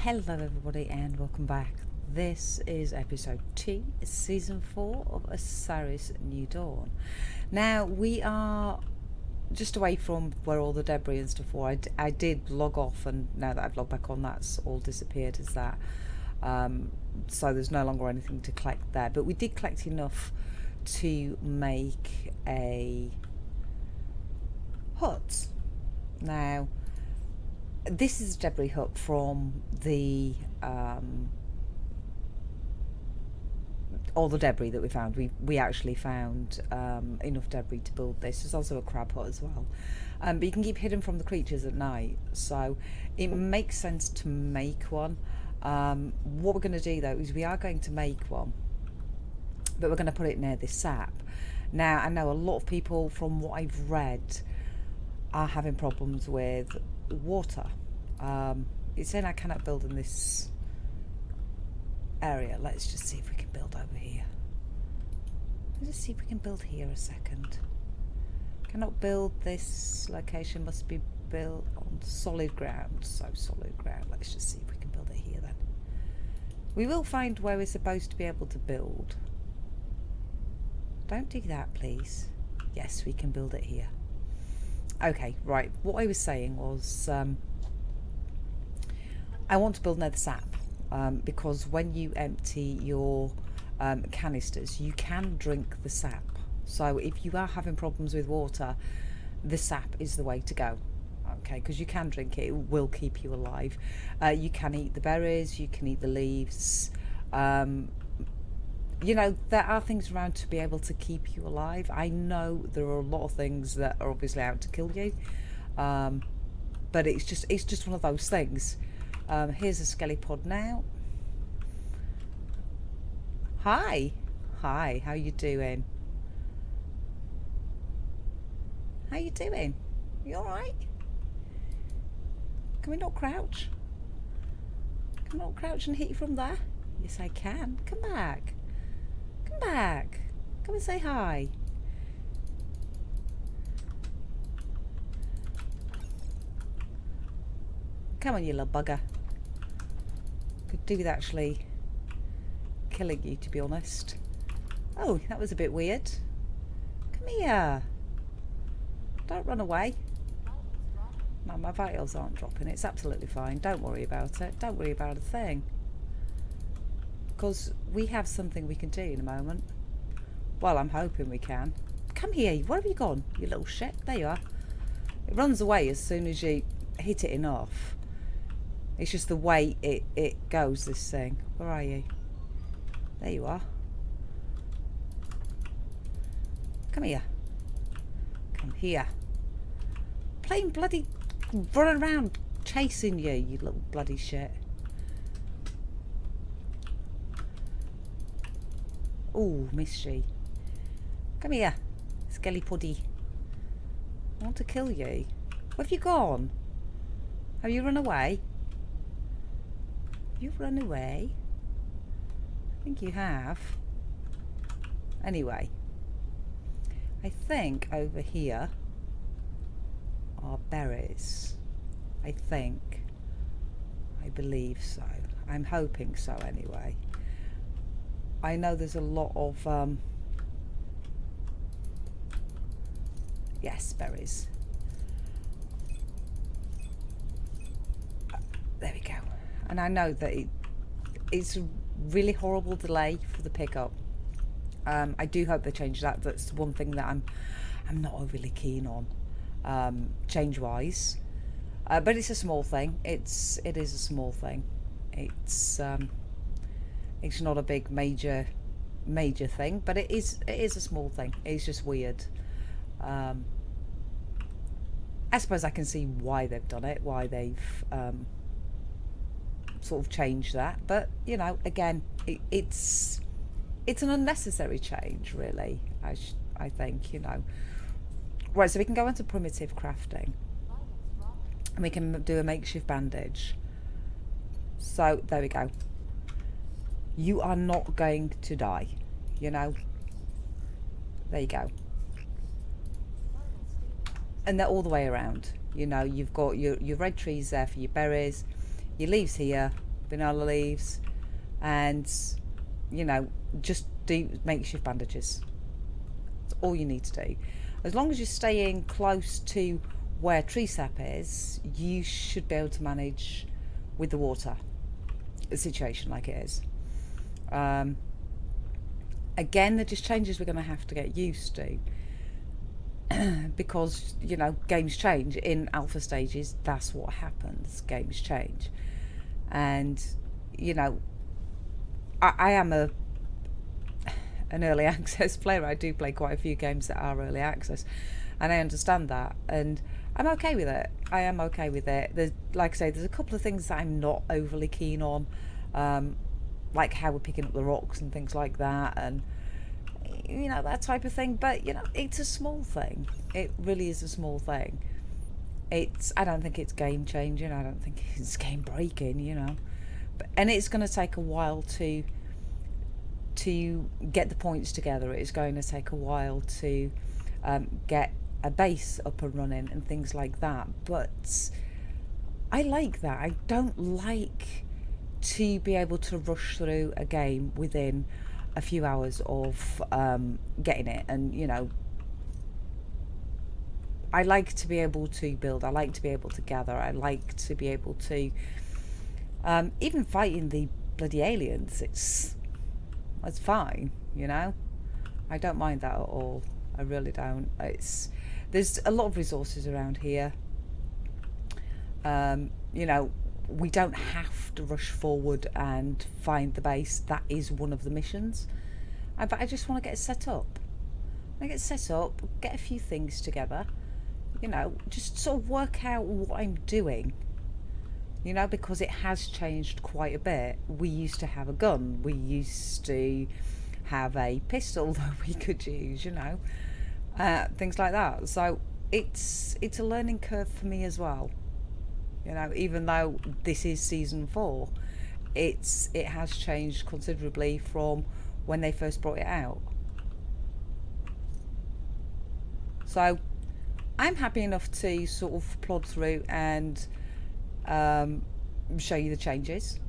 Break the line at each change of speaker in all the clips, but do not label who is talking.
Hello everybody and welcome back. This is episode 2, season 4 of Osiris New Dawn. Now we are just away from where all the debris and stuff were. I did log off, and now that I've logged back on, that's all disappeared as that. So there's no longer anything to collect there, but we did collect enough to make a hut. Now this is a debris hut from the all the debris that we found. We actually found enough debris to build this. There's also a crab hut as well, but you can keep hidden from the creatures at night, so it makes sense to make one. What we're going to do though is we are going to make one, but we're going to put it near this sap. Now I know a lot of people, from what I've read, are having problems with water. It's saying I cannot build in this area. Let's just see if we can build over here. Let's just see if we can build here a second. Cannot build this location, must be built on solid ground. So solid ground. Let's just see if we can build it here then. We will find where we're supposed to be able to build. Don't do that, please. Yes, we can build it here. Okay, right, what I was saying was I want to build another sap, because when you empty your canisters, you can drink the sap. So if you are having problems with water, the sap is the way to go. Okay, because you can drink it, it will keep you alive. You can eat the berries, you can eat the leaves. You know, there are things around to be able to keep you alive. I know there are a lot of things that are obviously out to kill you, but it's just one of those things. Here's a skellypod now. Hi, how you doing? How you doing? You all right? Can we not crouch? Can I not crouch and hit you from there? Yes, I can. Come back. Come back. Come and say hi. Come on, you little bugger. Could do with actually killing you, to be honest. Oh, that was a bit weird. Come here. Don't run away. No, my vitals aren't dropping. It's absolutely fine. Don't worry about it. Don't worry about a thing. Because we have something we can do in a moment. Well, I'm hoping we can. Come here. Where have you gone, you little shit? There you are. It runs away as soon as you hit it enough. It's just the way it goes, this thing. Where are you? There you are. Come here. Come here. Plain bloody running around chasing you, you little bloody shit. Oh, missed she. Come here, skelly puddy. I want to kill you. Where have you gone? Have you run away? Have you run away? I think you have. Anyway, I think over here are berries. I think. I believe so. I'm hoping so anyway. I know there's a lot of yes, berries. There we go. And I know that it's a really horrible delay for the pickup. I do hope they change that. That's one thing that I'm not overly keen on, change wise. But it's a small thing. It is a small thing. It's not a big major thing, but it is a small thing. It's just weird. I suppose I can see why they've done it, why they've sort of changed that, but you know, again, it's an unnecessary change, really. I think, you know. Right, so we can go into primitive crafting, and we can do a makeshift bandage. So there we go. You are not going to die, you know. There you go. And they're all the way around. You know, you've got your red trees there for your berries, your leaves here, vanilla leaves, and just do makeshift bandages. That's all you need to do. As long as you're staying close to where tree sap is, you should be able to manage with the water, a situation like it is. Again, they're just changes we're going to have to get used to. Because games change in alpha stages. That's what happens. Games change, and I am an early access player. I do play quite a few games that are early access, and I understand that, and I'm okay with it. I am okay with it. There's, like I say, there's a couple of things that I'm not overly keen on, like how we're picking up the rocks and things like that, and that type of thing. But it's a small thing. It really is a small thing. I don't think it's game changing. I don't think it's game breaking. And it's going to take a while to get the points together. It's going to take a while to get a base up and running and things like that. But I like that. I don't like to be able to rush through a game within a few hours of getting it. And I like to be able to build. I like to be able to gather. I like to be able to even fighting the bloody aliens. It's fine. I don't mind that at all. I really don't. There's a lot of resources around here. We don't have to rush forward and find the base. That is one of the missions. But I just want to get it set up. Get a few things together. Just sort of work out what I'm doing. Because it has changed quite a bit. We used to have a gun. We used to have a pistol that we could use, things like that. So it's a learning curve for me as well. Even though this is season 4, it has changed considerably from when they first brought it out. So I'm happy enough to sort of plod through and show you the changes.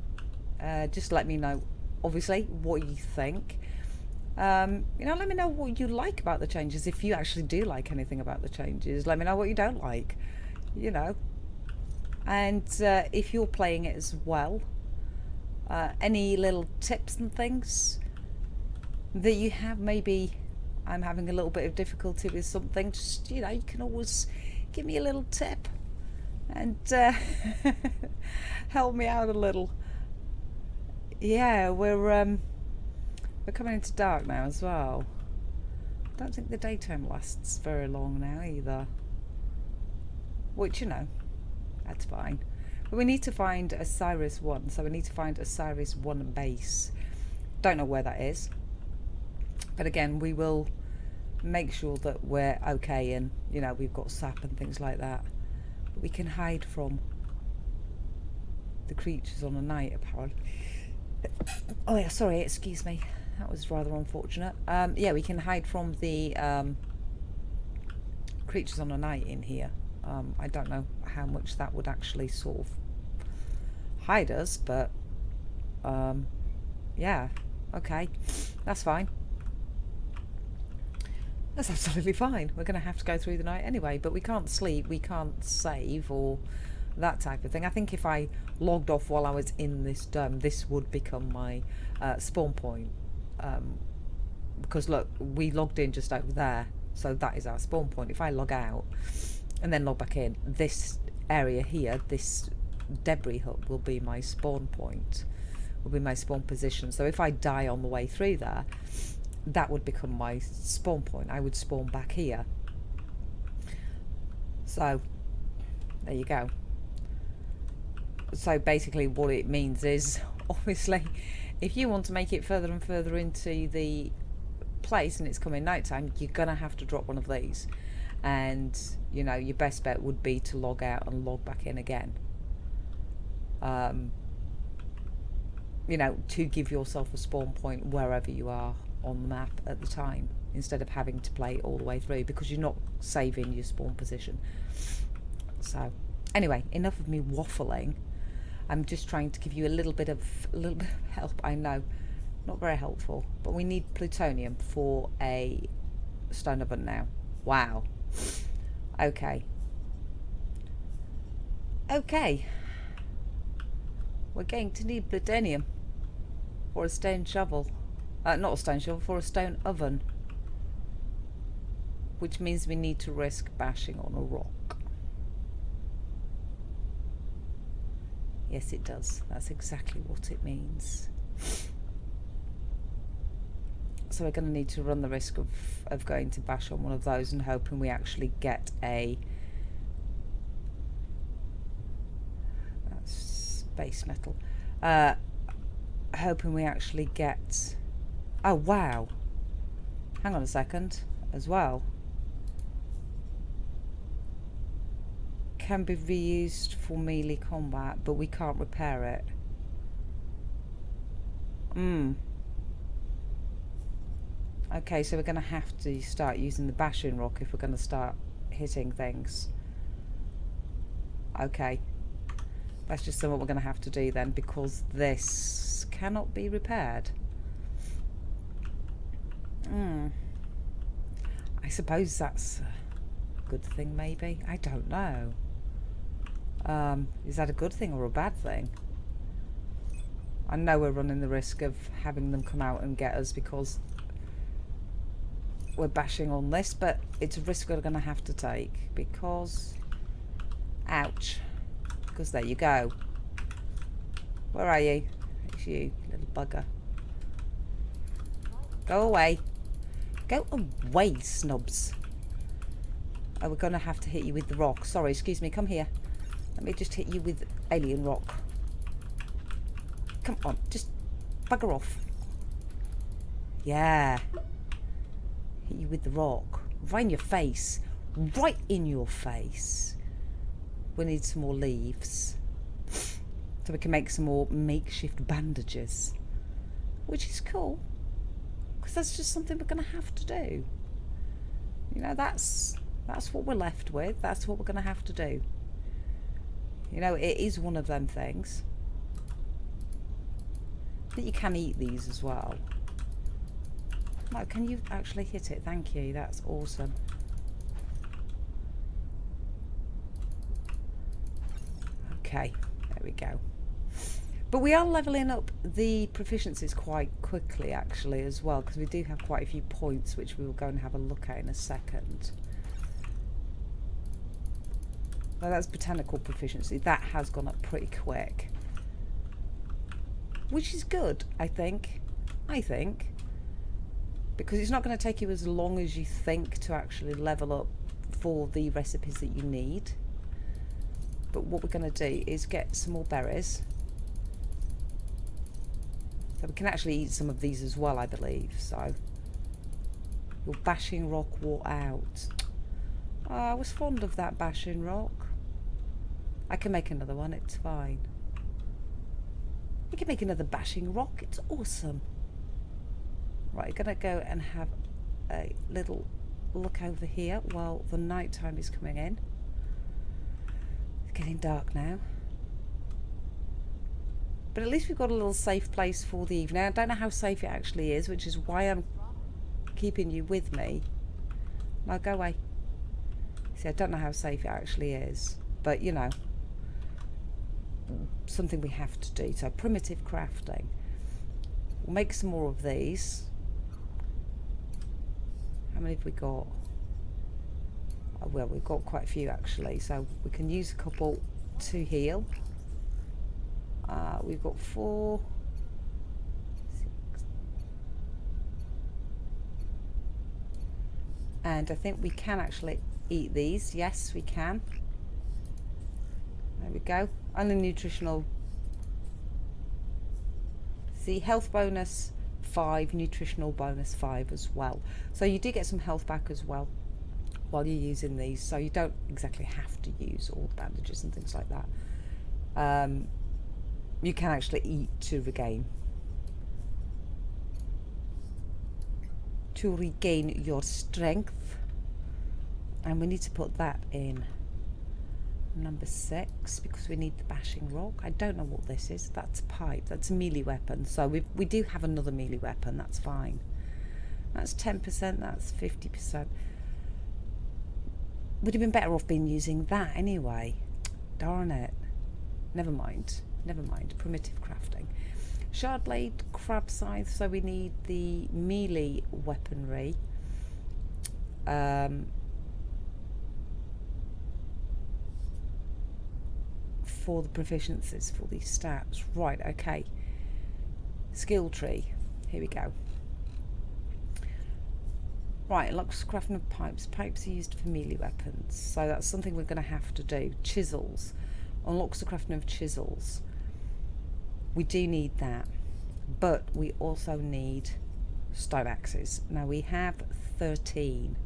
Just let me know, obviously, what you think. Let me know what you like about the changes. If you actually do like anything about the changes, let me know what you don't like. And if you're playing it as well, any little tips and things that you have. Maybe I'm having a little bit of difficulty with something, just you can always give me a little tip and help me out a little. Yeah, we're coming into dark now as well. I don't think the daytime lasts very long now either, which that's fine. But we need to find Osiris 1, so we need to find Osiris 1 base. Don't know where that is, but again, we will make sure that we're okay, and we've got sap and things like that. But we can hide from the creatures on a night, apparently. Oh yeah, sorry, excuse me. That was rather unfortunate. Yeah, we can hide from the creatures on a night in here. I don't know how much that would actually sort of hide us, but yeah, okay, that's fine. That's absolutely fine. We're going to have to go through the night anyway, but we can't sleep, we can't save or that type of thing. I think if I logged off while I was in this dome, this would become my spawn point. Because look, we logged in just over there, so that is our spawn point. If I log out and then log back in, this area here, this debris hut, will be my spawn point, will be my spawn position. So if I die on the way through there, that would become my spawn point. I would spawn back here. So there you go. So basically what it means is, obviously, if you want to make it further and further into the place and it's coming nighttime, you're gonna have to drop one of these, and your best bet would be to log out and log back in again, to give yourself a spawn point wherever you are on the map at the time, instead of having to play all the way through, because you're not saving your spawn position. So anyway, enough of me waffling. I'm just trying to give you a little bit of help. I know, not very helpful, but we need plutonium for a stone oven now. Wow. Okay. Okay. We're going to need plutonium for a stone shovel. Not a stone shovel, for a stone oven. Which means we need to risk bashing on a rock. Yes, it does. That's exactly what it means. So we're going to need to run the risk of going to bash on one of those and hoping we actually get a... That's base metal. Hoping we actually get... Oh, wow. Hang on a second. As well. Can be reused for melee combat, but we can't repair it. Okay, so we're going to have to start using the bashing rock if we're going to start hitting things. Okay. That's just something we're going to have to do then, because this cannot be repaired. I suppose that's a good thing, maybe. I don't know. Is that a good thing or a bad thing? I know we're running the risk of having them come out and get us because we're bashing on this, but it's a risk we're going to have to take because... Ouch. Because there you go. Where are you? It's you, little bugger. Go away. Go away, snubs. Oh, we're going to have to hit you with the rock. Sorry, excuse me. Come here. Let me just hit you with alien rock. Come on, just bugger off. Yeah. Hit you with the rock. Right in your face. Right in your face. We need some more leaves. So we can make some more makeshift bandages. Which is cool. Because that's just something we're going to have to do. You know, that's what we're left with. That's what we're going to have to do. You know, it is one of them things. But you can eat these as well. No, can you actually hit it? Thank you. That's awesome. Okay, there we go. But we are levelling up the proficiencies quite quickly, actually, as well, because we do have quite a few points, which we will go and have a look at in a second. Well, that's botanical proficiency. That has gone up pretty quick. Which is good, I think. Because it's not going to take you as long as you think to actually level up for the recipes that you need. But what we're going to do is get some more berries. So we can actually eat some of these as well, I believe. So, your bashing rock wore out. Oh, I was fond of that bashing rock. I can make another one, it's fine. We can make another bashing rock, it's awesome. Right, gonna go and have a little look over here while the night time is coming in. It's getting dark now. But at least we've got a little safe place for the evening. I don't know how safe it actually is, which is why I'm keeping you with me. No, go away. See, I don't know how safe it actually is. But, you know, something we have to do. So, primitive crafting. We'll make some more of these. How many have we got? Oh, well, we've got quite a few, actually. So, we can use a couple to heal. We've got 4, 6. And I think we can actually eat these. Yes, we can. There we go. And the nutritional. See, health bonus 5, nutritional bonus 5 as well. So you do get some health back as well while you're using these. So you don't exactly have to use all the bandages and things like that. You can actually eat to regain. To regain your strength. And we need to put that in number 6, because we need the bashing rock. I don't know what this is. That's a pipe. That's a melee weapon. So we do have another melee weapon. That's fine. That's 10%. That's 50%. Would have been better off being using that anyway. Darn it. Never mind. Never mind. Primitive crafting. Shard blade, crab scythe. So we need the melee weaponry. For the proficiencies, for these stats. Right, okay. Skill tree. Here we go. Right, locks crafting of pipes. Pipes are used for melee weapons, so that's something we're going to have to do. Chisels. Unlocks the crafting of chisels. We do need that, but we also need stone axes. Now we have 13.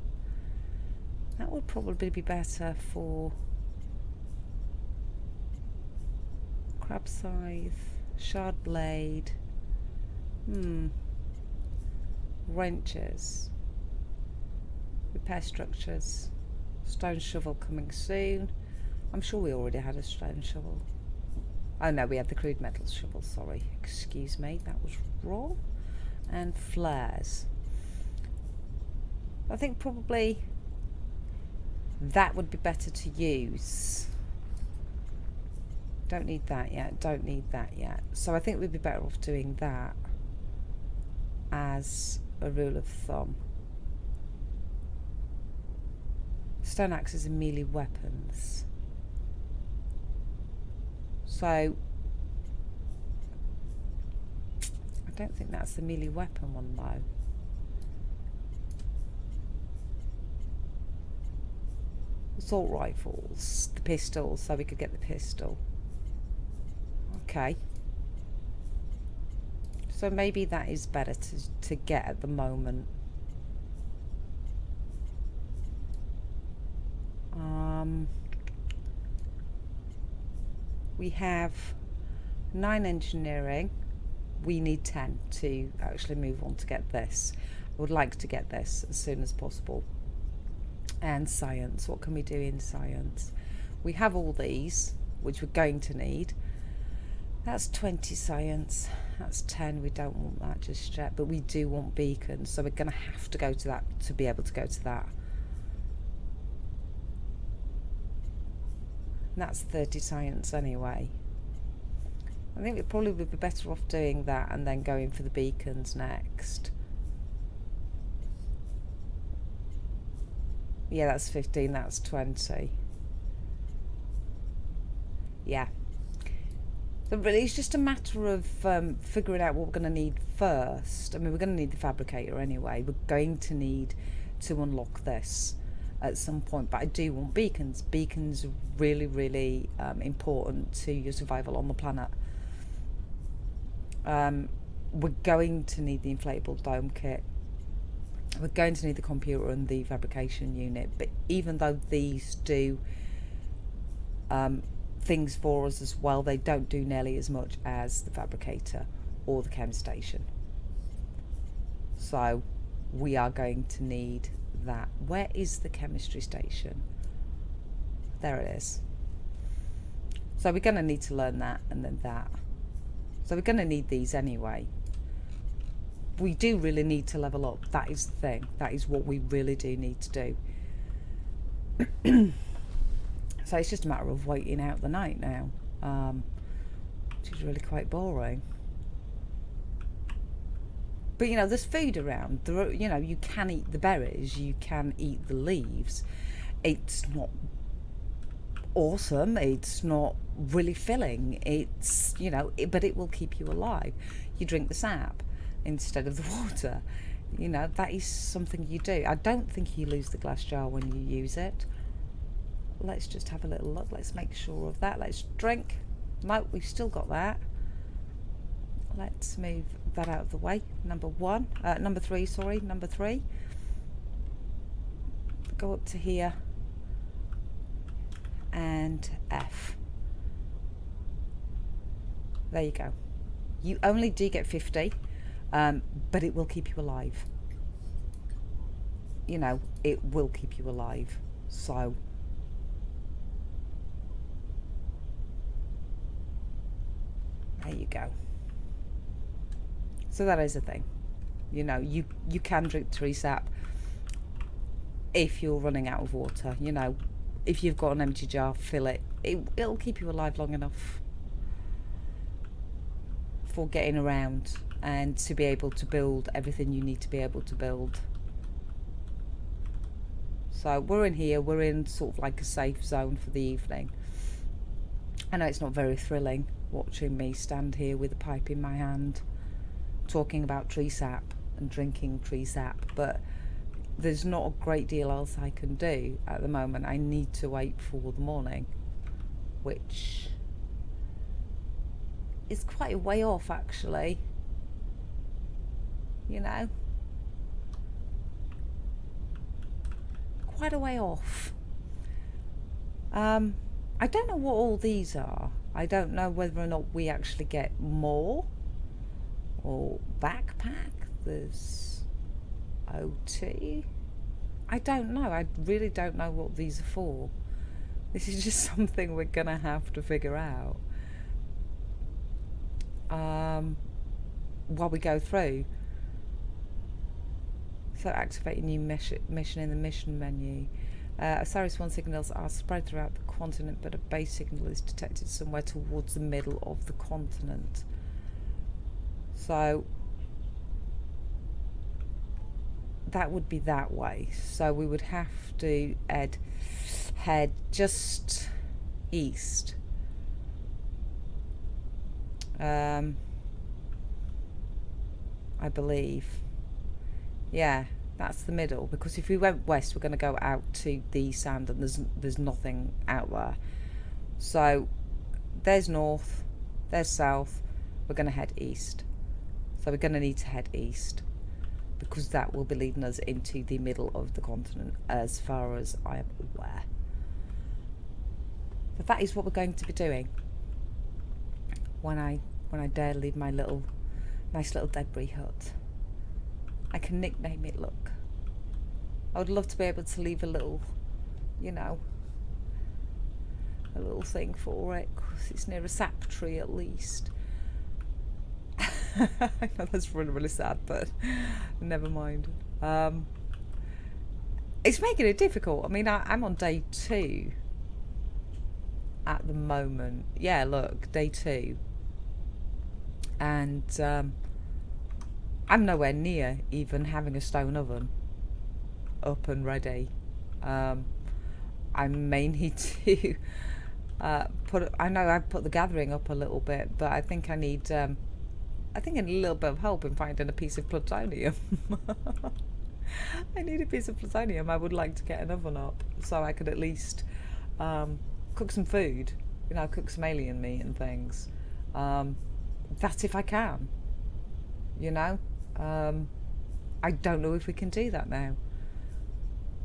That would probably be better for crab scythe, shard blade, wrenches, repair structures, stone shovel coming soon. I'm sure we already had a stone shovel. Oh no, we had the crude metals shovel, sorry. Excuse me, that was wrong. And flares. I think probably that would be better to use. Don't need that yet, don't need that yet. So I think we'd be better off doing that as a rule of thumb. Stone axes are melee weapons. So I don't think that's the melee weapon one though. Assault rifles, the pistol, so we could get the pistol. Okay. So maybe that is better to get at the moment. We have 9 engineering. We need 10 to actually move on to get this. I would like to get this as soon as possible. And science. What can we do in science? We have all these, which we're going to need. That's 20 science. That's 10. We don't want that just yet, but we do want beacons, so we're going to have to go to that to be able to go to that. And that's 30 science anyway. I think it probably would be better off doing that and then going for the beacons next. Yeah, that's 15, that's 20. Yeah. So really it's just a matter of figuring out what we're going to need first. I mean, we're going to need the fabricator anyway. We're going to need to unlock this at some point, but I do want beacons. Beacons are really, really important to your survival on the planet. We're going to need the inflatable dome kit. We're going to need the computer and the fabrication unit, but even though these do things for us as well, they don't do nearly as much as the fabricator or the chem station. So we are going to need that. Where is the chemistry station? There it is. So we're going to need to learn that and then that. So we're going to need these anyway. We do really need to level up. That is the thing. That is what we really do need to do. So it's just a matter of waiting out the night now, which is really quite boring. But you know, there's food around. There are, you know, you can eat the berries, you can eat the leaves. It's not awesome. It's not really filling. It's, you know, but it will keep you alive. You drink the sap instead of the water. You know, that is something you do. I don't think you lose the glass jar when you use it. Let's just have a little look. Let's make sure of that. Let's drink. No, we've still got that. Let's move that out of the way. Number 3, sorry, number 3. Go up to here and F. There you go. You only do get 50, but it will keep you alive. You know, it will keep you alive. So There you go. So that is a thing. You know, you can drink tree sap if you're running out of water. You know, if you've got an empty jar, fill it. It'll keep you alive long enough for getting around and to be able to build everything you need to be able to build. So we're in here, we're in sort of like a safe zone for the evening. I know it's not very thrilling watching me stand here with a pipe in my hand talking about tree sap and drinking tree sap, but there's not a great deal else I can do at the moment. I need to wait for the morning, which is quite a way off actually, you know, quite a way off. I don't know what all these are. I don't know whether or not we actually get more or backpack. There's OT. I don't know. I really don't know what these are for. This is just something we're gonna have to figure out while we go through. So activating new mission in the mission menu. Osiris 1 signals are spread throughout the continent, but a base signal is detected somewhere towards the middle of the continent. So that would be that way. So we would have to head just east. I believe. Yeah, that's the middle, because if we went west we're going to go out to the sand and there's nothing out there. So there's north, there's south, we're going to head east. So we're going to need to head east because that will be leading us into the middle of the continent as far as I am aware. So that is what we're going to be doing when I dare leave my nice little debris hut. I can nickname it, look. I would love to be able to leave a little, you know, a little thing for it, because it's near a sap tree at least. I know that's really, really sad, but never mind. It's making it difficult. I mean, I'm on day 2 at the moment. Yeah, look, day 2. And I'm nowhere near even having a stone oven up and ready. I may need to I know I've put the gathering up a little bit, but I think I need a little bit of help in finding a piece of plutonium. I need a piece of plutonium. I would like to get an oven up so I could at least cook some food, you know, cook some alien meat and things. That's if I can, you know. I don't know if we can do that now.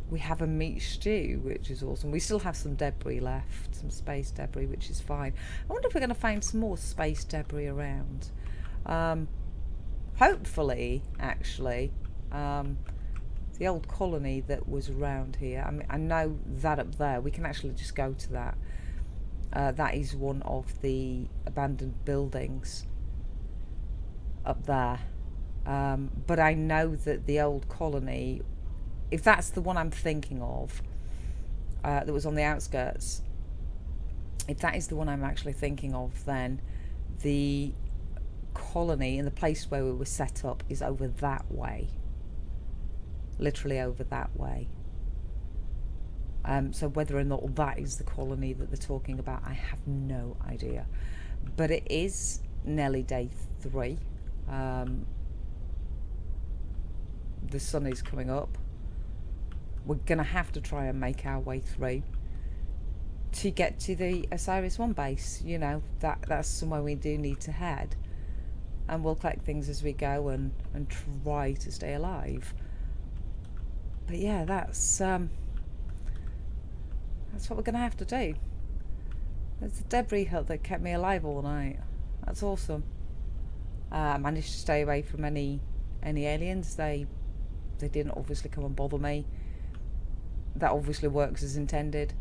We have a meat stew, which is awesome. We still have some debris left, some space debris, which is fine. I wonder if we're going to find some more space debris around. Hopefully, actually, the old colony that was around here. I mean, I know that up there. We can actually just go to that. That is one of the abandoned buildings up there. But I know that the old colony, if that's the one I'm thinking of, that was on the outskirts, if that is the one I'm actually thinking of, then the colony and the place where we were set up is over that way. Literally over that way. So whether or not that is the colony that they're talking about, I have no idea. But it is nearly day 3. The sun is coming up. We're going to have to try and make our way through to get to the Osiris 1 base. You know, that's somewhere we do need to head. And we'll collect things as we go and try to stay alive. But yeah, that's what we're going to have to do. There's the debris hut that kept me alive all night. That's awesome. I managed to stay away from any aliens. They didn't obviously come and bother me. That obviously works as intended.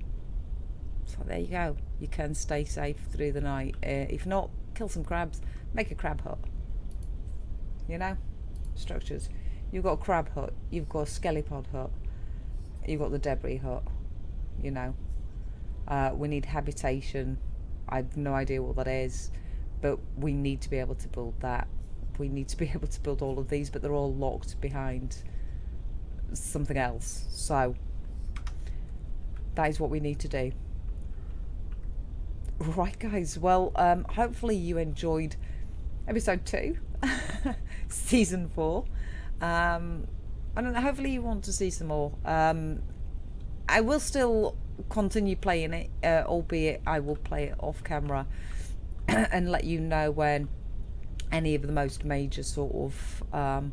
So there you go. You can stay safe through the night. If not, kill some crabs, make a crab hut. You know, structures. You've got a crab hut, you've got a skellypod hut, you've got the debris hut. You know, we need habitation. I've no idea what that is, but we need to be able to build that. We need to be able to build all of these, but they're all locked behind something else. So that is what we need to do. Right, guys, well, hopefully you enjoyed episode 2 season 4. I don't know, hopefully you want to see some more. I will still continue playing it, albeit I will play it off camera and let you know when any of the most major sort of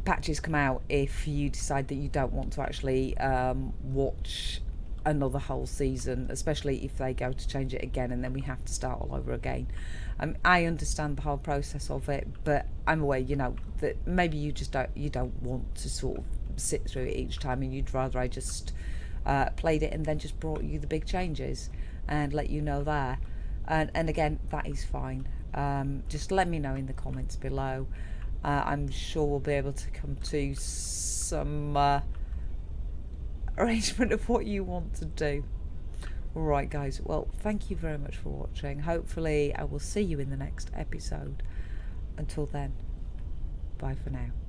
patches come out, if you decide that you don't want to actually watch another whole season, especially if they go to change it again and then we have to start all over again. I understand the whole process of it, but I'm aware, you know, that maybe you don't want to sort of sit through it each time, and you'd rather I just played it and then just brought you the big changes and let you know there. And again, that is fine. Just let me know in the comments below. I'm sure we'll be able to come to some arrangement of what you want to do. Alright, guys, well, thank you very much for watching. Hopefully I will see you in the next episode. Until then, bye for now.